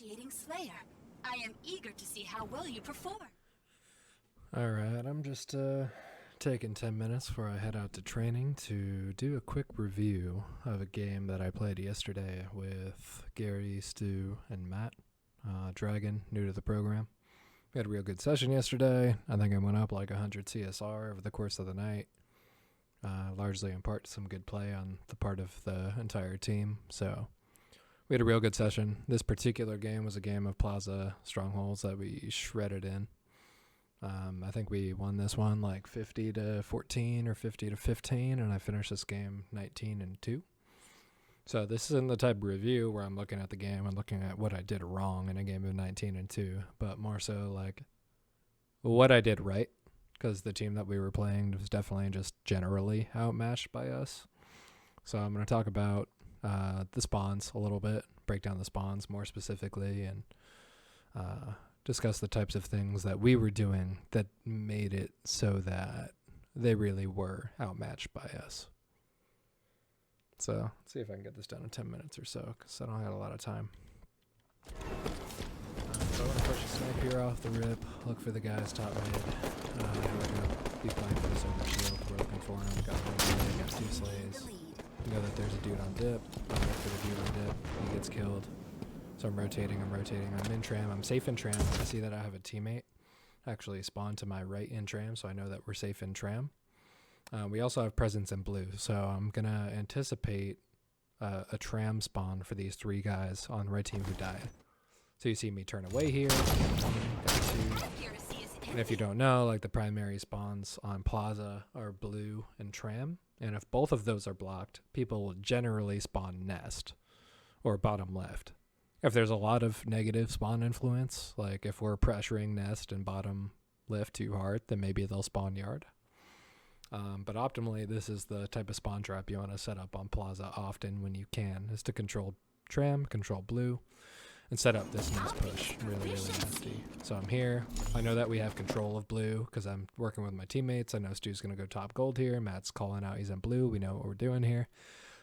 Initiating Slayer. I am eager to see how well you perform. Alright, I'm just taking 10 minutes before I head out to training to do a quick review of a game that I played yesterday with Gary, Stu, and Matt. Dragon, new to the program. We had a real good session yesterday. I think I went up like 100 CSR over the course of the night. Largely in part to some good play on the part of the entire team. So we had a real good session. This particular game was a game of Plaza Strongholds that we shredded in. I think we won this one like 50-14 or 50-15, and I finished this game 19-2. So this isn't the type of review where I'm looking at the game and looking at what I did wrong in a game of 19-2, but more so like what I did right, because the team that we were playing was definitely just generally outmatched by us. So I'm going to talk about the spawns a little bit, break down the spawns more specifically, and discuss the types of things that we were doing that made it so that they really were outmatched by us. So let's see if I can get this done in 10 minutes or so, because I don't have a lot of time. So I'm going to push a snipe here off the rip, look for the guys top mid. We're going to be playing for this over shield. We're looking for him. Got one, got two slays. We know that there's a dude on dip. I'm looking for the dude on dip. He gets killed. So I'm rotating. I'm in tram. I'm safe in tram. I see that I have a teammate actually spawn to my right in tram, so I know that we're safe in tram. We also have presence in blue, so I'm going to anticipate a tram spawn for these three guys on the red team who died. So you see me turn away here. And if you don't know, like the primary spawns on Plaza are blue and tram, and if both of those are blocked, people will generally spawn nest or bottom left. If there's a lot of negative spawn influence, like if we're pressuring nest and bottom left too hard, then maybe they'll spawn yard. But optimally, this is the type of spawn trap you want to set up on Plaza often when you can, is to control tram, control blue, and set up this nest push really nasty. So I'm here. I know that we have control of blue because I'm working with my teammates. I know Stu's going to go top gold here. Matt's calling out he's in blue. We know what we're doing here.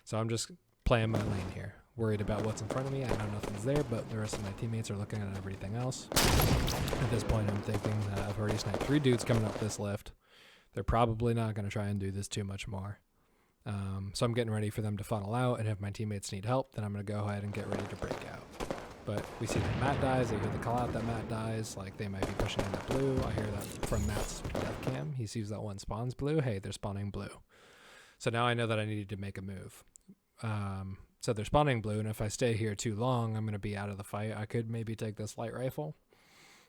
So I'm just playing my lane here. Worried about what's in front of me. I know nothing's there, but the rest of my teammates are looking at everything else. At this point, I'm thinking that I've already sniped 3 dudes coming up this lift. They're probably not going to try and do this too much more. So I'm getting ready for them to funnel out, and if my teammates need help, then I'm going to go ahead and get ready to break out. But we see that Matt dies. I hear the call out that Matt dies. Like they might be pushing into blue. I hear that from Matt's death cam. He sees that one spawns blue. Hey, they're spawning blue. So now I know that I needed to make a move. So they're spawning blue, and if I stay here too long, I'm going to be out of the fight. I could maybe take this light rifle.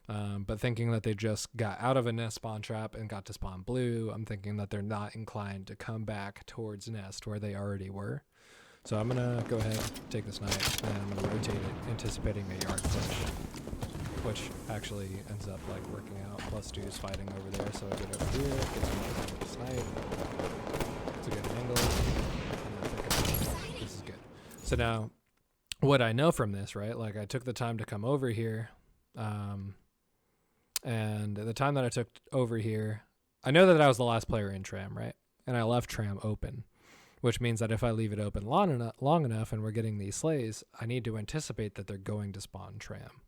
But thinking that they just got out of a nest spawn trap and got to spawn blue, I'm thinking that they're not inclined to come back towards nest where they already were. So I'm going to go ahead, take this knife, and I'm going to rotate it, anticipating a yard push, which actually ends up like working out. Plus Stu's fighting over there, so I get over here, get some more time with the snipe. It's a good angle. This is good. So now, what I know from this, right, like I took the time to come over here, and the time that I took over here, I know that I was the last player in tram, right? And I left tram open, which means that if I leave it open long enough and we're getting these slays, I need to anticipate that they're going to spawn tram.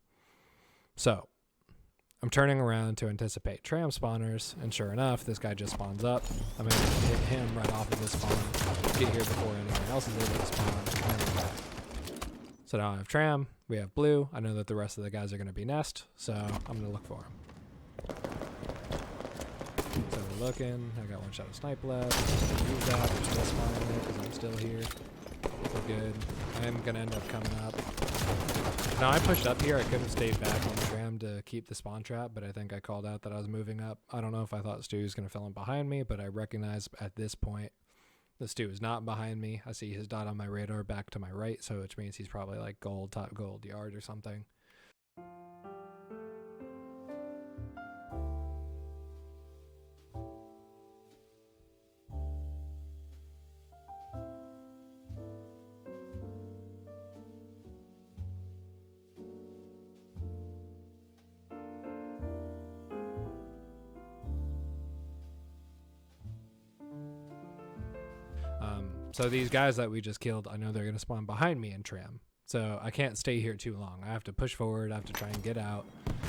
So I'm turning around to anticipate tram spawners, and sure enough, this guy just spawns up. I'm able to hit him right off of this spawn, get here before anyone else is able to spawn, and then we're back. So now I have tram, we have blue. I know that the rest of the guys are going to be nest, so I'm going to look for them. So we're looking. I got one shot of snipe left. Use that. There's still spawning there because I'm still here. We're good. I am going to end up coming up. Now I pushed up here. I could have stayed back on the tram to keep the spawn trap, but I think I called out that I was moving up. I don't know if I thought Stu was going to fill in behind me, but I recognize at this point the Stu is not behind me. I see his dot on my radar back to my right, so which means he's probably like gold, top gold yard or something. So these guys that we just killed, I know they're going to spawn behind me in tram. So I can't stay here too long. I have to push forward. I have to try and get out.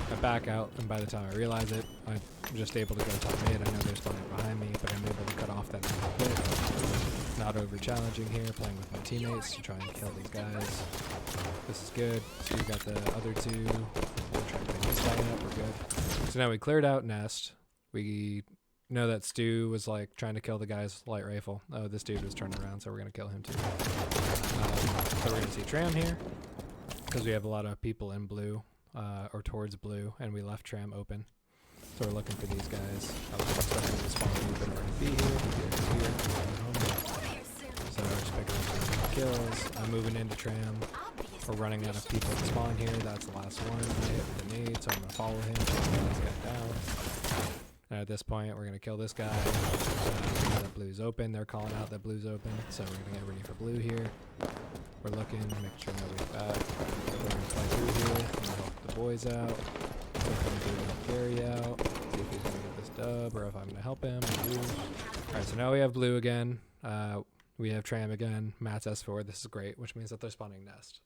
I back out, and by the time I realize it, I'm just able to go top mid. I know they're spawning behind me, but I'm able to cut off that quick. Not over challenging here, playing with my teammates to try and kill these guys. This is good. So we got the other two. We're trying to pick this guy up. We're good. So now we cleared out nest. We know that Stu was like trying to kill the guy's light rifle. Oh, this dude was turning around, so we're gonna kill him too. So we're gonna see Tram here because we have a lot of people in blue or towards blue, and we left Tram open. So we're looking for these guys. I was expecting to spawn but already be here. So we're just picking up some kills. I'm moving into Tram. We're running out of people to spawn here. That's the last one. I hit with a nade, so I'm gonna follow him. Kill this guy down. And at this point, we're gonna kill this guy. That blue's open. They're calling out that blue's open, so we're gonna get ready for blue here. We're looking, make sure nobody's back. We're gonna play through here. I'm gonna help the boys out. We're gonna help Gary out. See if he's gonna get this dub or if I'm gonna help him. Alright, so now we have blue again. We have Tram again. Matt's S4. This is great, which means that they're spawning nest.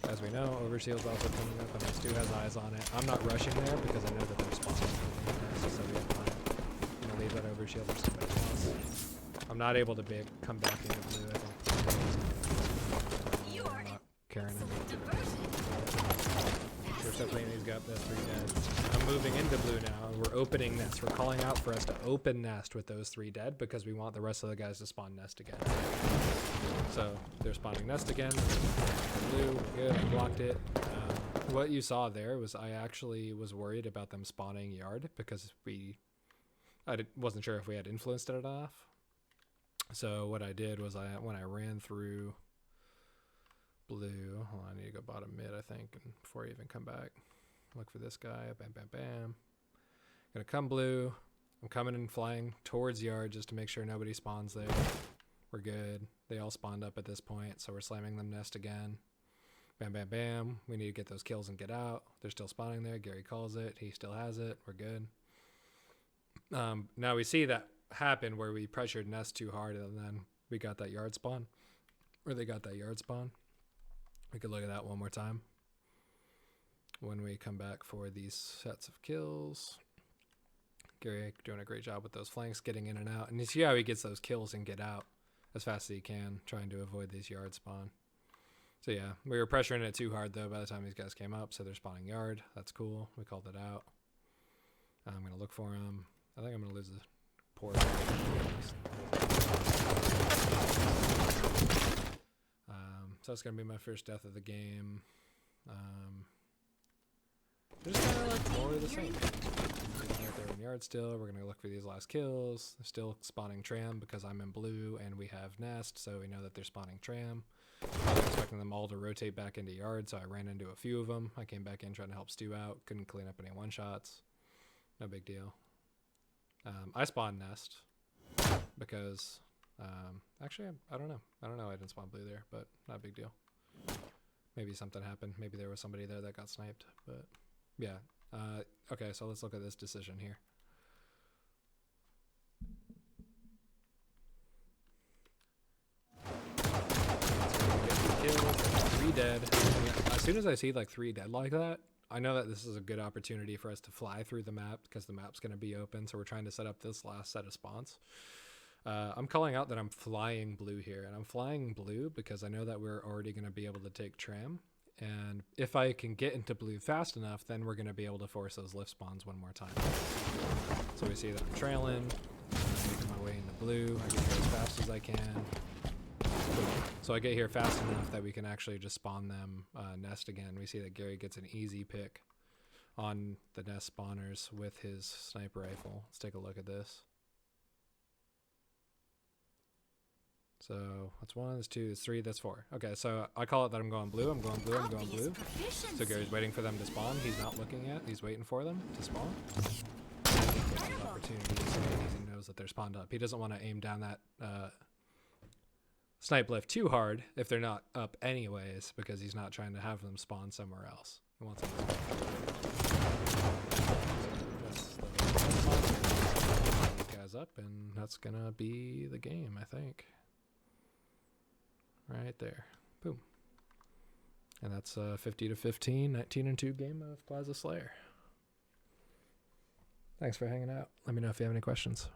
As we know, Overshield's also coming up, and Stu has eyes on it. I'm not rushing there because I know that they're spawning nest, so I'm gonna leave that Overshield for somebody else. I'm not able to come back into blue, I think. I'm not caring enough. We're still playing these guys, that's 3 dead. I'm moving into blue now, and we're opening nest. We're calling out for us to open nest with those 3 dead because we want the rest of the guys to spawn nest again. So they're spawning nest again. Blue, good, I blocked it. What you saw there was I actually was worried about them spawning yard because wasn't sure if we had influenced it enough. So what I did was when I ran through blue, hold on, I need to go bottom mid, I think, and before I even come back, look for this guy. Bam, bam, bam. Gonna come blue. I'm coming and flying towards yard just to make sure nobody spawns there. We're good. They all spawned up at this point, so we're slamming them nest again. Bam, bam, bam. We need to get those kills and get out. They're still spawning there. Gary calls it. He still has it. We're good. Now we see that happen where we pressured nest too hard, and then we got that yard spawn. Or they got that yard spawn. We could look at that one more time when we come back for these sets of kills. Gary doing a great job with those flanks, getting in and out. And you see how he gets those kills and get out as fast as he can, trying to avoid these yard spawn. So yeah, we were pressuring it too hard though by the time these guys came up, so they're spawning yard. That's cool. We called it out. I'm going to look for him. I think I'm going to lose the port. So it's going to be my first death of the game. Just kind of like more of the same. Right there in yard still. We're going to look for these last kills. They're still spawning Tram because I'm in blue and we have nest, so we know that they're spawning Tram. I was expecting them all to rotate back into yard, so I ran into a few of them. I came back in trying to help Stu out. Couldn't clean up any one-shots. No big deal. I spawned nest because... actually, I don't know. I didn't spawn blue there, but not a big deal. Maybe something happened. Maybe there was somebody there that got sniped, but yeah. Okay, so let's look at this decision here. Kills, 3 dead. As soon as I see like 3 dead like that, I know that this is a good opportunity for us to fly through the map because the map's going to be open, so we're trying to set up this last set of spawns. I'm calling out that I'm flying blue here, and I'm flying blue because I know that we're already going to be able to take Tram, and if I can get into blue fast enough, then we're going to be able to force those lift spawns one more time. So we see that I'm trailing, making my way into blue. I get here as fast as I can. So I get here fast enough that we can actually just spawn them nest again. We see that Gary gets an easy pick on the nest spawners with his sniper rifle. Let's take a look at this. So that's 1, that's 2, that's 3, that's 4. Okay, so I call it that I'm going blue, I'm going blue, I'm going blue. So Gary's waiting for them to spawn. He's not looking yet. He's waiting for them to spawn. Opportunities. He knows that they're spawned up. He doesn't want to aim down that snipe lift too hard if they're not up anyways, because he's not trying to have them spawn somewhere else. He wants them to spawn. These guys up, and that's gonna be the game, I think. Right there. Boom. And that's a 50 to 15, 19-2 game of Plaza Slayer. Thanks for hanging out. Let me know if you have any questions.